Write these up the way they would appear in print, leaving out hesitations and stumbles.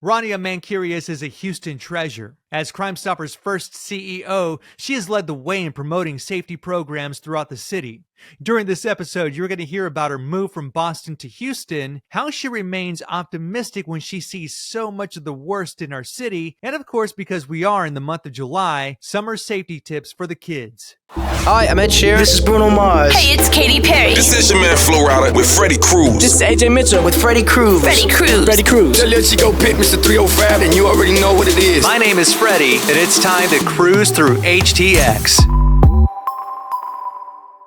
Rania Mankirios is a Houston treasure. As Crime Stoppers' first CEO, she has led the way in promoting safety programs throughout the city. During this episode, you're going to hear about her move from Boston to Houston, how she remains optimistic when she sees so much of the worst in our city, and of course, because we are in the month of July, summer safety tips for the kids. Hi, I'm Ed Sheeran. This is Bruno Mars. Hey, it's Katy Perry. This is your man Flo Rida with Freddie Cruz. This is AJ Mitchell with Freddie Cruz. Freddie Cruz. Freddie Cruz. Tell your Chico Pit, Mr. 305, and you already know what it is. My name is Freddie, and it's time to cruise through HTX.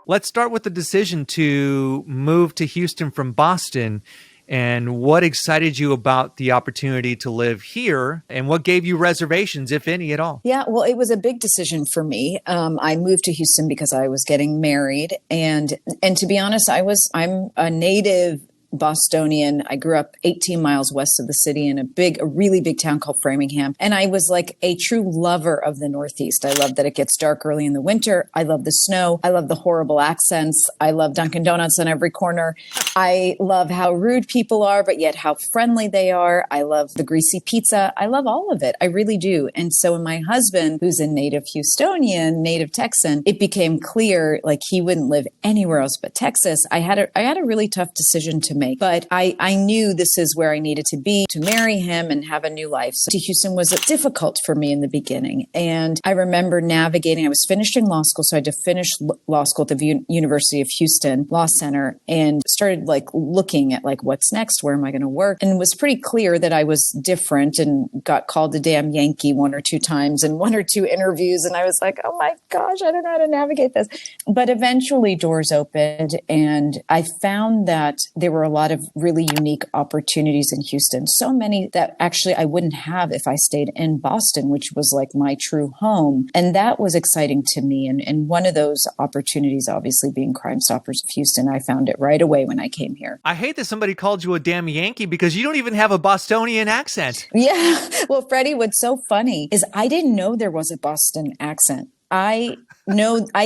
Let's start with the decision to move to Houston from Boston. And what excited you about the opportunity to live here, and what gave you reservations, if any at all? Yeah, well, it was a big decision for me. I moved to Houston because I was getting married, and to be honest, I'm a native Bostonian. I grew up 18 miles west of the city in a really big town called Framingham. And I was like a true lover of the Northeast. I love that it gets dark early in the winter. I love the snow. I love the horrible accents. I love Dunkin' Donuts on every corner. I love how rude people are, but yet how friendly they are. I love the greasy pizza. I love all of it. I really do. And so when my husband, who's a native Houstonian, native Texan, it became clear like he wouldn't live anywhere else but Texas. I had a really tough decision to make. But I knew this is where I needed to be to marry him and have a new life. So Houston was difficult for me in the beginning. And I remember navigating, I was finishing law school, so I had to finish law school at the University of Houston Law Center and started like looking at like, what's next? Where am I going to work? And it was pretty clear that I was different and got called a damn Yankee one or two times in one or two interviews. And I was like, oh my gosh, I don't know how to navigate this. But eventually doors opened and I found that there were a lot of really unique opportunities in Houston. So many that actually I wouldn't have if I stayed in Boston, which was like my true home. And that was exciting to me. And one of those opportunities, obviously being Crime Stoppers of Houston, I found it right away when I came here. I hate that somebody called you a damn Yankee because you don't even have a Bostonian accent. Yeah. Well, Freddie, what's so funny is I didn't know there was a Boston accent. I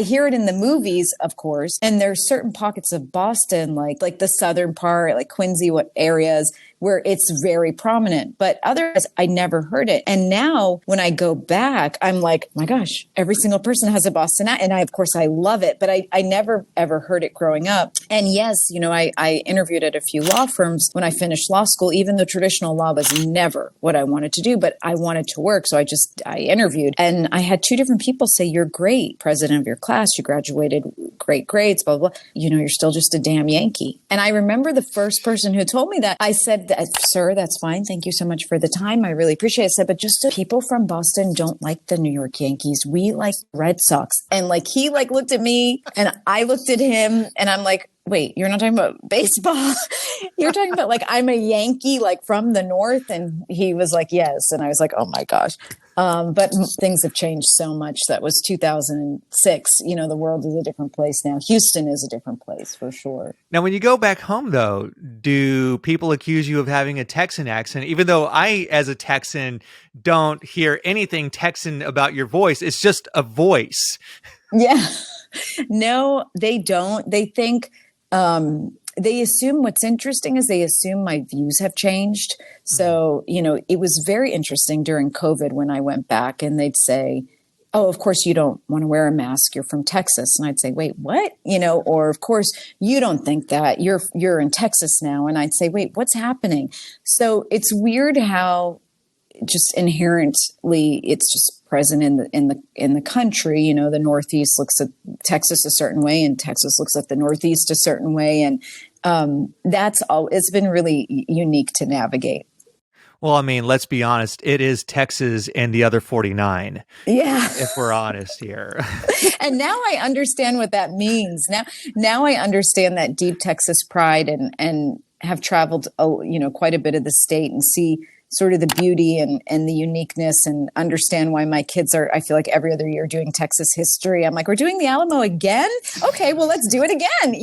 hear it in the movies, of course, and there's certain pockets of Boston, like the southern part, like Quincy, what areas where it's very prominent, but others, I never heard it. And now when I go back, I'm like, my gosh, every single person has a Boston accent. And of course, I love it, but I never ever heard it growing up. And yes, I interviewed at a few law firms when I finished law school, even though traditional law was never what I wanted to do, but I wanted to work. So I interviewed and I had two different people say, you're great, president of your class, you graduated, great grades, blah, blah, blah. You're still just a damn Yankee. And I remember the first person who told me that, I said, sir, that's fine. Thank you so much for the time. I really appreciate it. I said, but just people from Boston don't like the New York Yankees. We like Red Sox. And like, he like looked at me and I looked at him and I'm like, wait, you're not talking about baseball. You're talking about like, I'm a Yankee, like from the North. And he was like, yes. And I was like, oh my gosh. But things have changed so much. That was 2006. The world is a different place now. Houston is a different place for sure. Now, when you go back home, though, do people accuse you of having a Texan accent? Even though I, as a Texan, don't hear anything Texan about your voice. It's just a voice. Yeah. No, they don't. They think... they assume what's interesting is they assume my views have changed. So, it was very interesting during COVID when I went back and they'd say, oh, of course you don't want to wear a mask. You're from Texas. And I'd say, wait, what? Or of course you don't think that you're in Texas now. And I'd say, wait, what's happening? So it's weird how just inherently it's just present in the country. The Northeast looks at Texas a certain way and Texas looks at the Northeast a certain way. And that's all. It's been really unique to navigate. Well, I mean, let's be honest. It is Texas and the other 49. Yeah. If we're honest here. And now I understand what that means. Now I understand that deep Texas pride and have traveled, quite a bit of the state and see sort of the beauty and the uniqueness and understand why my kids are, I feel like every other year doing Texas history. I'm like, we're doing the Alamo again? Okay, well, let's do it again,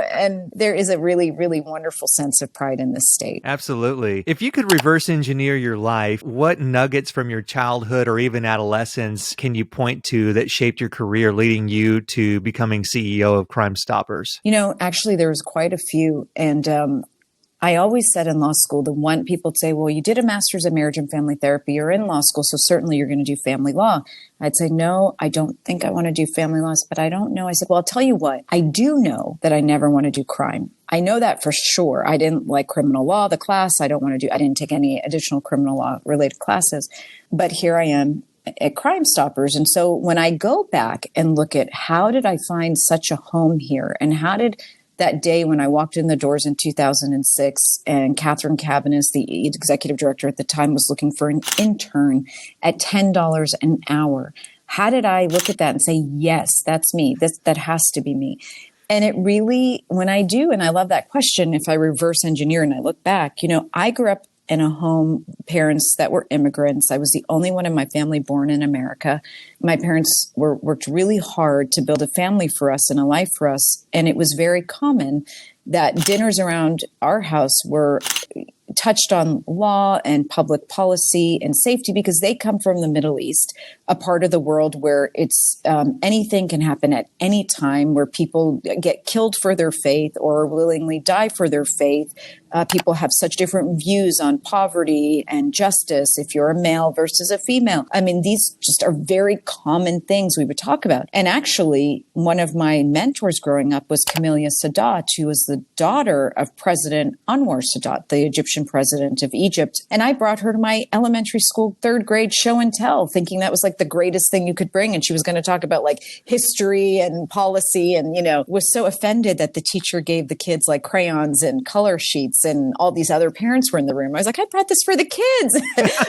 and there is a really, really wonderful sense of pride in this state. Absolutely. If you could reverse engineer your life, what nuggets from your childhood or even adolescence can you point to that shaped your career, leading you to becoming CEO of Crime Stoppers? Actually, there was quite a few. And I always said in law school, the one people would say, well, you did a master's in marriage and family therapy. You're in law school, so certainly you're going to do family law. I'd say, no, I don't think I want to do family laws, but I don't know. I said, well, I'll tell you what. I do know that I never want to do crime. I know that for sure. I didn't like criminal law, the class. I didn't take any additional criminal law related classes. But here I am at Crime Stoppers. And so when I go back and look at how did I find such a home here, and how did that day when I walked in the doors in 2006 and Catherine Cabanis, the executive director at the time, was looking for an intern at $10 an hour. How did I look at that and say, yes, that's me. That has to be me. And it really, when I do, and I love that question, if I reverse engineer and I look back, I grew up in a home, parents that were immigrants. I was the only one in my family born in America. My parents worked really hard to build a family for us and a life for us. And it was very common that dinners around our house were touched on law and public policy and safety, because they come from the Middle East, a part of the world where it's anything can happen at any time, where people get killed for their faith or willingly die for their faith. People have such different views on poverty and justice if you're a male versus a female. I mean, these just are very common things we would talk about. And actually, one of my mentors growing up was Kamilia Sadat, who was the daughter of President Anwar Sadat, the Egyptian president of Egypt. And I brought her to my elementary school third grade show and tell, thinking that was like the greatest thing you could bring. And she was going to talk about like history and policy, and, was so offended that the teacher gave the kids like crayons and color sheets, and all these other parents were in the room. I was like, I brought this for the kids.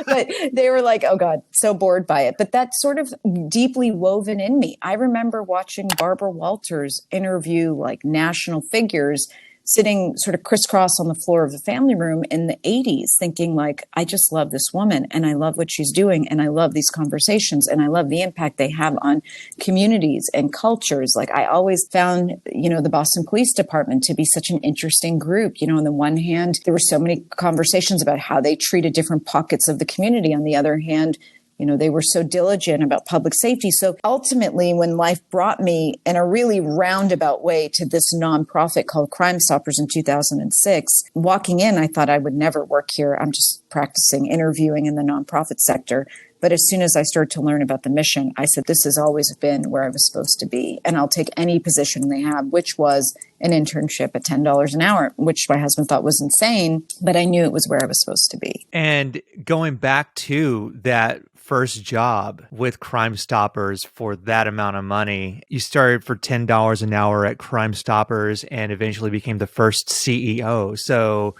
But they were like, oh God, so bored by it. But that's sort of deeply woven in me. I remember watching Barbara Walters interview like national figures, sitting sort of crisscross on the floor of the family room in the 80s, thinking like, I just love this woman and I love what she's doing. And I love these conversations and I love the impact they have on communities and cultures. Like I always found, the Boston Police Department to be such an interesting group. On the one hand, there were so many conversations about how they treated different pockets of the community. On the other hand, they were so diligent about public safety. So ultimately, when life brought me in a really roundabout way to this nonprofit called Crime Stoppers in 2006, walking in, I thought I would never work here. I'm just practicing interviewing in the nonprofit sector. But as soon as I started to learn about the mission, I said, this has always been where I was supposed to be. And I'll take any position they have, which was an internship at $10 an hour, which my husband thought was insane, but I knew it was where I was supposed to be. And going back to that first job with Crime Stoppers for that amount of money, you started for $10 an hour at Crime Stoppers and eventually became the first CEO. So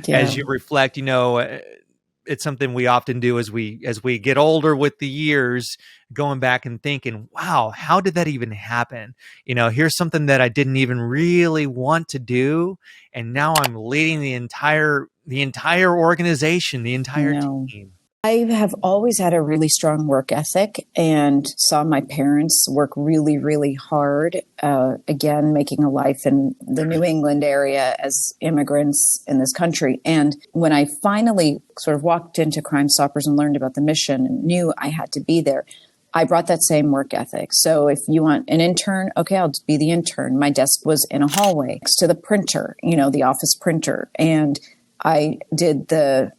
as you reflect, it's something we often do as we get older with the years, going back and thinking, wow, how did that even happen? Here's something that I didn't even really want to do, and now I'm leading the entire organization, the entire team. I have always had a really strong work ethic and saw my parents work really, really hard, again, making a life in the New England area as immigrants in this country. And when I finally sort of walked into Crime Stoppers and learned about the mission and knew I had to be there, I brought that same work ethic. So if you want an intern, okay, I'll be the intern. My desk was in a hallway next to the printer, the office printer. And I did the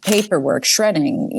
paperwork, shredding,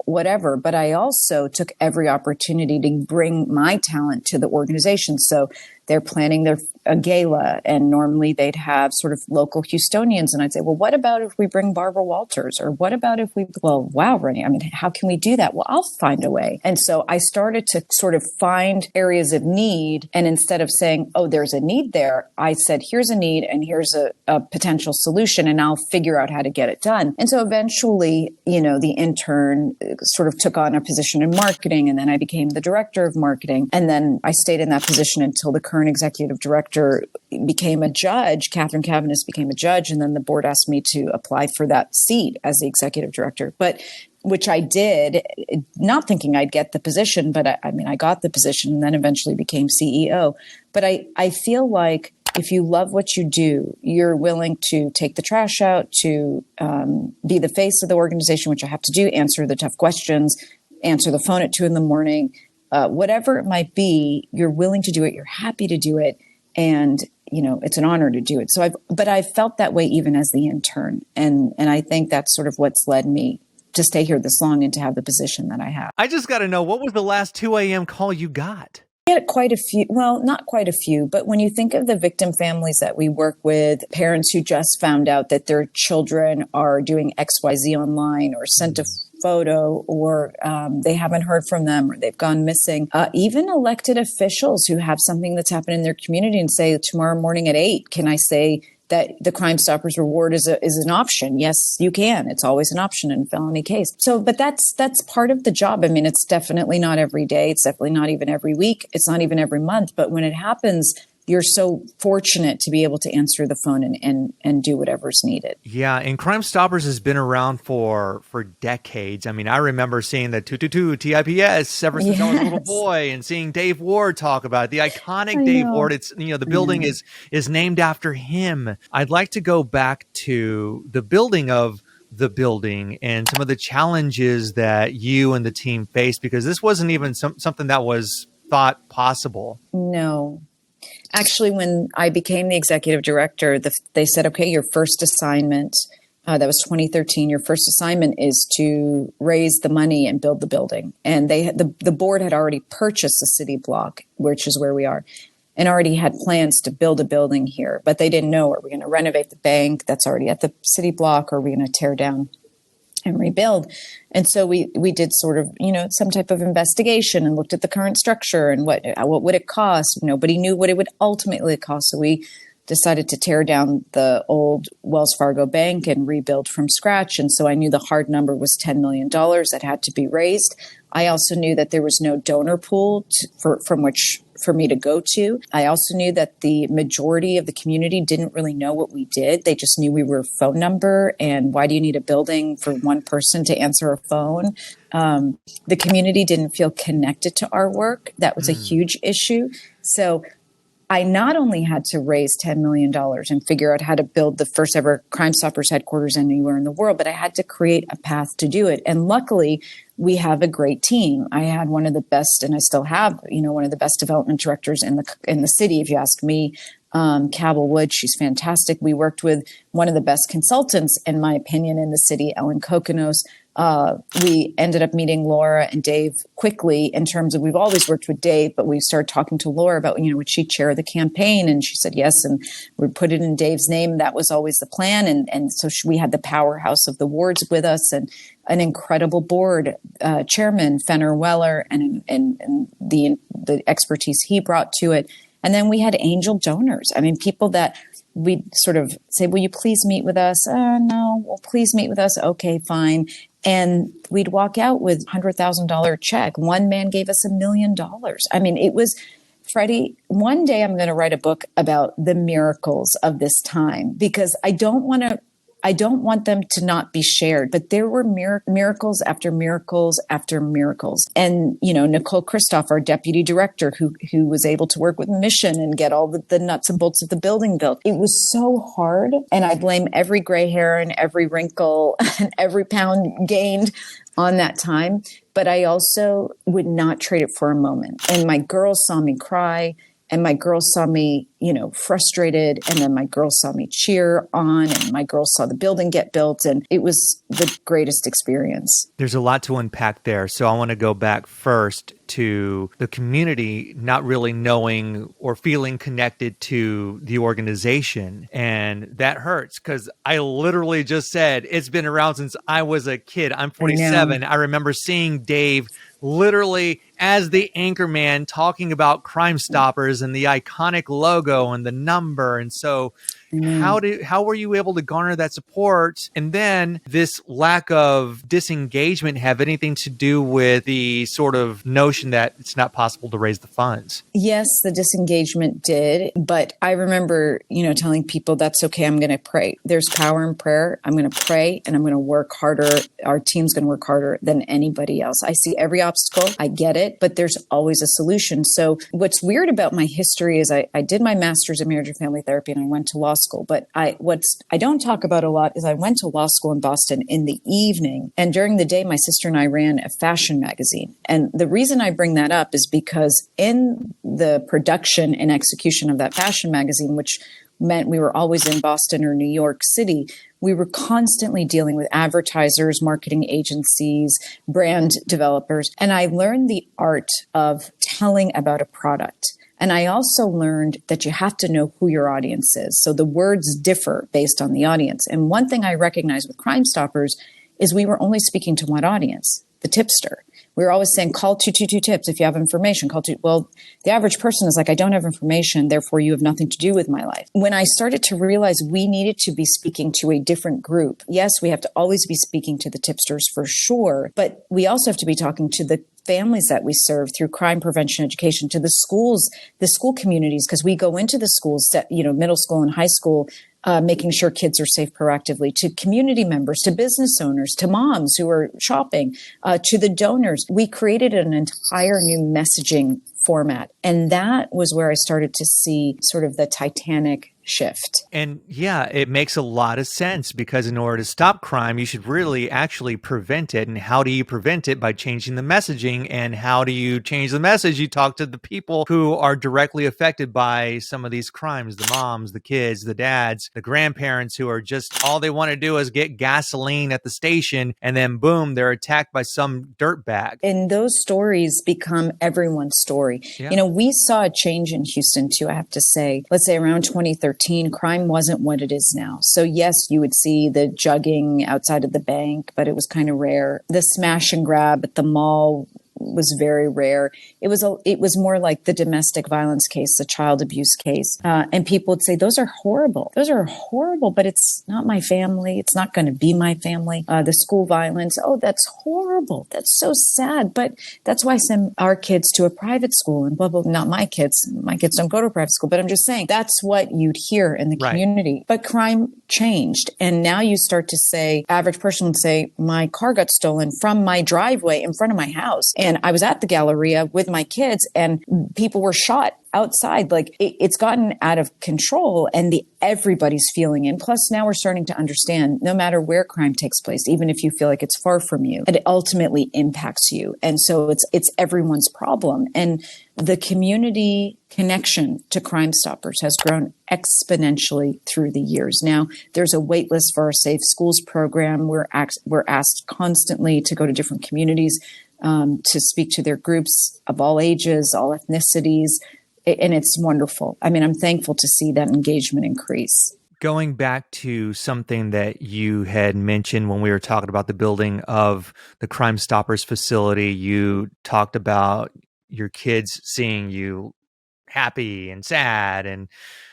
whatever. But I also took every opportunity to bring my talent to the organization. So they're planning a gala, and normally they'd have sort of local Houstonians. And I'd say, well, what about if we bring Barbara Walters? Or what about if wow, Rennie, how can we do that? Well, I'll find a way. And so I started to sort of find areas of need. And instead of saying, oh, there's a need there, I said, here's a need and here's a potential solution, and I'll figure out how to get it done. And so eventually, the intern sort of took on a position in marketing, and then I became the director of marketing. And then I stayed in that position until the current executive director became a judge. Catherine Cabanis became a judge, and then the board asked me to apply for that seat as the executive director, which I did, not thinking I'd get the position, but I got the position and then eventually became CEO. But I feel like if you love what you do, you're willing to take the trash out, to be the face of the organization, which I have to do, answer the tough questions, answer the phone at 2 a.m, whatever it might be, you're willing to do it. You're happy to do it. And it's an honor to do it. So I've felt that way even as the intern. And I think that's sort of what's led me to stay here this long and to have the position that I have. I just got to know, what was the last 2 a.m. call you got? We had quite a few, well, not quite a few, but when you think of the victim families that we work with, parents who just found out that their children are doing XYZ online or sent a photo, or they haven't heard from them, or they've gone missing, even elected officials who have something that's happened in their community and say, tomorrow morning at 8, can I say that the Crime Stoppers reward is an option? Yes, you can. It's always an option in a felony case. So, but that's part of the job. I mean, it's definitely not every day. It's definitely not even every week. It's not even every month. But when it happens, you're so fortunate to be able to answer the phone and do whatever's needed. Yeah, and Crime Stoppers has been around for decades. I mean, I remember seeing the 222 TIPS ever since I was a little boy, and seeing Dave Ward talk about it. The iconic Dave Ward. It's the building is named after him. I'd like to go back to the building of the building and some of the challenges that you and the team faced, because this wasn't even something that was thought possible. No. Actually, when I became the executive director, they said, okay, your first assignment, that was 2013, your first assignment is to raise the money and build the building. And the board had already purchased the city block, which is where we are, and already had plans to build a building here. But they didn't know, are we going to renovate the bank that's already at the city block, or are we going to tear down and rebuild? And so we did sort of, some type of investigation and looked at the current structure and what would it cost. Nobody knew what it would ultimately cost. So we decided to tear down the old Wells Fargo bank and rebuild from scratch. And so I knew the hard number was $10 million that had to be raised. I also knew that there was no donor pool for me to go to. I also knew that the majority of the community didn't really know what we did. They just knew we were a phone number, and why do you need a building for one person to answer a phone? The community didn't feel connected to our work. That was a huge issue. So I not only had to raise $10 million and figure out how to build the first ever Crime Stoppers headquarters anywhere in the world, but I had to create a path to do it. And luckily, we have a great team. I had one of the best, and I still have, one of the best development directors in the city, if you ask me, Cabell Wood. She's fantastic. We worked with one of the best consultants, in my opinion, in the city, Ellen Kokonos. We ended up meeting Laura and Dave quickly, in terms of, we've always worked with Dave, but we started talking to Laura about, would she chair the campaign? And she said yes. And we put it in Dave's name. That was always the plan. And so we had the powerhouse of the wards with us, and an incredible board chairman, Fenner Weller, and the expertise he brought to it. And then we had angel donors. I mean, people that we'd sort of say, will you please meet with us? No. Well, please meet with us. Okay, fine. And we'd walk out with $100,000 check. One man gave us $1 million. I mean, it was, Freddie, one day I'm going to write a book about the miracles of this time, because I don't want them to not be shared, but there were miracles after miracles after miracles. And, Nicole Kristoff, our deputy director, who was able to work with Mission and get all the nuts and bolts of the building built. It was so hard. And I blame every gray hair and every wrinkle and every pound gained on that time. But I also would not trade it for a moment. And my girls saw me cry. And my girls saw me, frustrated. And then my girls saw me cheer on, and my girls saw the building get built. And it was the greatest experience. There's a lot to unpack there. So I want to go back first to the community not really knowing or feeling connected to the organization. And that hurts, because I literally just said it's been around since I was a kid. I'm 47. I remember seeing Dave literally as the anchor man talking about Crime Stoppers and the iconic logo and the number. And so how were you able to garner that support? And then this lack of disengagement have anything to do with the sort of notion that it's not possible to raise the funds? Yes, the disengagement did. But I remember, telling people, that's okay. I'm going to pray. There's power in prayer. I'm going to pray, and I'm going to work harder. Our team's going to work harder than anybody else. I see every obstacle. I get it, but there's always a solution. So what's weird about my history is I did my master's in marriage and family therapy, and I went to law school. But what I don't talk about a lot is I went to law school in Boston in the evening. And during the day, my sister and I ran a fashion magazine. And the reason I bring that up is because in the production and execution of that fashion magazine, which meant we were always in Boston or New York City, we were constantly dealing with advertisers, marketing agencies, brand developers. And I learned the art of telling about a product. And I also learned that you have to know who your audience is. So the words differ based on the audience. And one thing I recognize with Crime Stoppers is we were only speaking to one audience, the tipster. We were always saying, call 222 tips if you have information. Well, the average person is like, I don't have information, therefore you have nothing to do with my life. When I started to realize we needed to be speaking to a different group, yes, we have to always be speaking to the tipsters for sure, but we also have to be talking to the families that we serve through crime prevention education, to the schools, the school communities, because we go into the schools, middle school and high school, making sure kids are safe proactively, to community members, to business owners, to moms who are shopping, to the donors. We created an entire new messaging format. And that was where I started to see sort of the Titanic shift. And yeah, it makes a lot of sense, because in order to stop crime, you should really actually prevent it. And how do you prevent it? By changing the messaging. And how do you change the message? You talk to the people who are directly affected by some of these crimes, the moms, the kids, the dads, the grandparents, who are just, all they want to do is get gasoline at the station, and then boom, they're attacked by some dirtbag. And those stories become everyone's story. Yeah. We saw a change in Houston too, I have to say. Let's say around 2013, crime wasn't what it is now. So yes, you would see the jugging outside of the bank, but it was kind of rare. The smash and grab at the mall was very rare. It was more like the domestic violence case, the child abuse case. And people would say, those are horrible. Those are horrible, but it's not my family. It's not going to be my family. The school violence. Oh, that's horrible. That's so sad. But that's why I send our kids to a private school, and blah, blah, not my kids. My kids don't go to a private school, but I'm just saying that's what you'd hear in the community. But crime changed. And now you start to say, average person would say, my car got stolen from my driveway in front of my house. And I was at the Galleria with my kids, and people were shot outside. Like it's gotten out of control, and everybody's feeling it. And plus now we're starting to understand no matter where crime takes place, even if you feel like it's far from you, it ultimately impacts you. And so it's everyone's problem. And the community connection to Crime Stoppers has grown exponentially through the years. Now there's a wait list for our Safe Schools program. We're asked constantly to go to different communities, to speak to their groups of all ages, all ethnicities. And it's wonderful. I mean, I'm thankful to see that engagement increase. Going back to something that you had mentioned when we were talking about the building of the Crime Stoppers facility, you talked about your kids seeing you happy and sad, and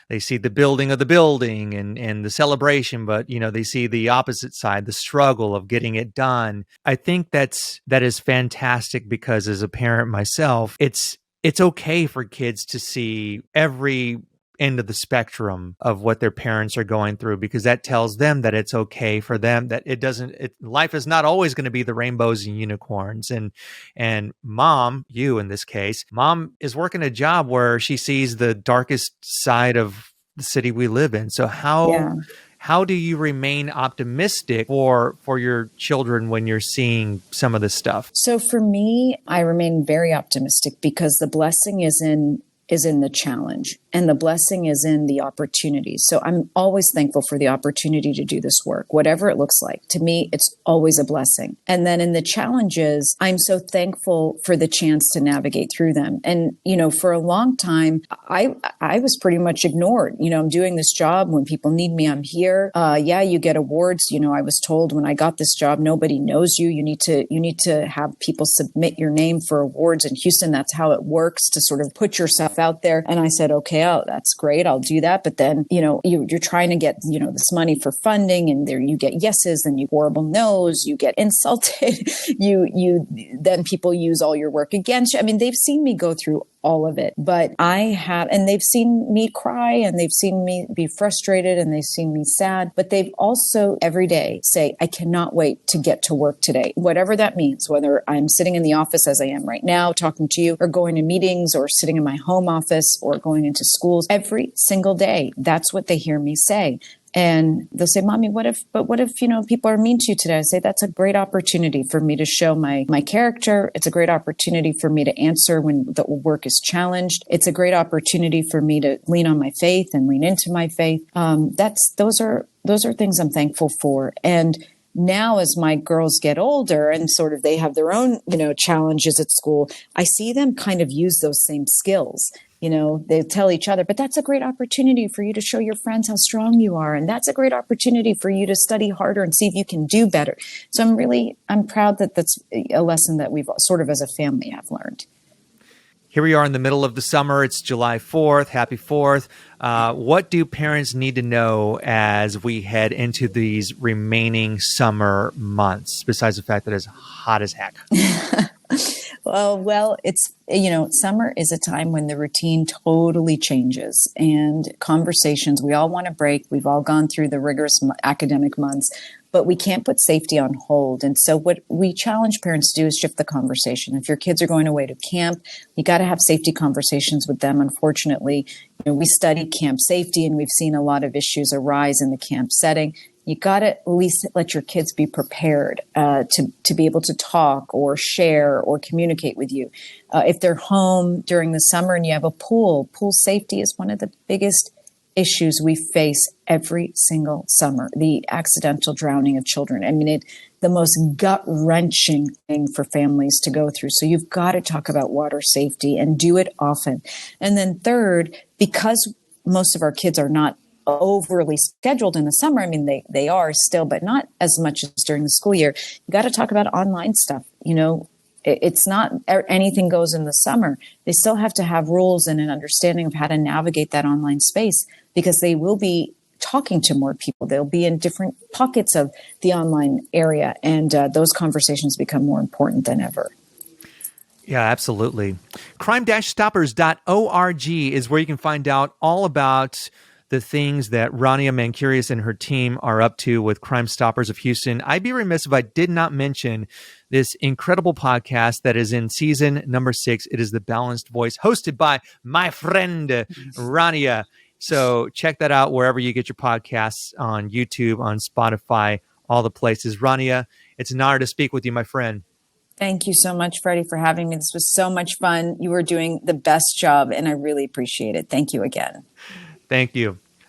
they see the building of the building and the celebration, but they see the opposite side, the struggle of getting it done. I think that is fantastic, because as a parent myself, it's okay for kids to see every end of the spectrum of what their parents are going through, because that tells them that it's okay for them, that life is not always going to be the rainbows and unicorns. And mom, you in this case, mom is working a job where she sees the darkest side of the city we live in. So how do you remain optimistic for your children when you're seeing some of this stuff? So for me, I remain very optimistic, because the blessing is in the challenge, and the blessing is in the opportunity. So I'm always thankful for the opportunity to do this work, whatever it looks like. To me, it's always a blessing. And then in the challenges, I'm so thankful for the chance to navigate through them. And, for a long time, I was pretty much ignored. I'm doing this job. When people need me, I'm here. You get awards. I was told when I got this job, nobody knows you. You need to have people submit your name for awards in Houston. That's how it works, to sort of put yourself out there. And I said, okay, that's great. I'll do that. But then, you're trying to get, this money for funding, and there you get yeses, then you horrible no's, you get insulted. Then people use all your work against you. I mean, they've seen me go through all of it. But and they've seen me cry and they've seen me be frustrated and they've seen me sad, but they've also every day say, I cannot wait to get to work today. Whatever that means, whether I'm sitting in the office as I am right now, talking to you, or going to meetings, or sitting in my home office, or going into schools, every single day, that's what they hear me say. And they'll say, Mommy, what if, people are mean to you today? I say, that's a great opportunity for me to show my character. It's a great opportunity for me to answer when the work is challenged. It's a great opportunity for me to lean on my faith and lean into my faith. Those are things I'm thankful for. And now as my girls get older and sort of they have their own, challenges at school, I see them kind of use those same skills. They tell each other, but that's a great opportunity for you to show your friends how strong you are. And that's a great opportunity for you to study harder and see if you can do better. So I'm proud that that's a lesson that we've sort of as a family have learned. Here we are in the middle of the summer. It's July 4th. Happy 4th. What do parents need to know as we head into these remaining summer months, besides the fact that it's hot as heck? Well, it's, summer is a time when the routine totally changes and conversations, we all want a break. We've all gone through the rigorous academic months, but we can't put safety on hold. And so what we challenge parents to do is shift the conversation. If your kids are going away to camp, you got to have safety conversations with them. Unfortunately, we study camp safety and we've seen a lot of issues arise in the camp setting. You got to at least let your kids be prepared to be able to talk or share or communicate with you. If they're home during the summer and you have a pool safety is one of the biggest issues we face every single summer, the accidental drowning of children. I mean, the most gut-wrenching thing for families to go through. So you've got to talk about water safety and do it often. And then third, because most of our kids are not overly scheduled in the summer. I mean, they are still, but not as much as during the school year. You got to talk about online stuff. It's not anything goes in the summer. They still have to have rules and an understanding of how to navigate that online space because they will be talking to more people. They'll be in different pockets of the online area. And those conversations become more important than ever. Yeah, absolutely. Crime-stoppers.org is where you can find out all about the things that Rania Mankarios and her team are up to with Crime Stoppers of Houston. I'd be remiss if I did not mention this incredible podcast that is in season number 6. It is The Balanced Voice, hosted by my friend Rania. So check that out wherever you get your podcasts, on YouTube, on Spotify, all the places. Rania, it's an honor to speak with you, my friend. Thank you so much, Freddie, for having me. This was so much fun. You were doing the best job, and I really appreciate it. Thank you again. Thank you.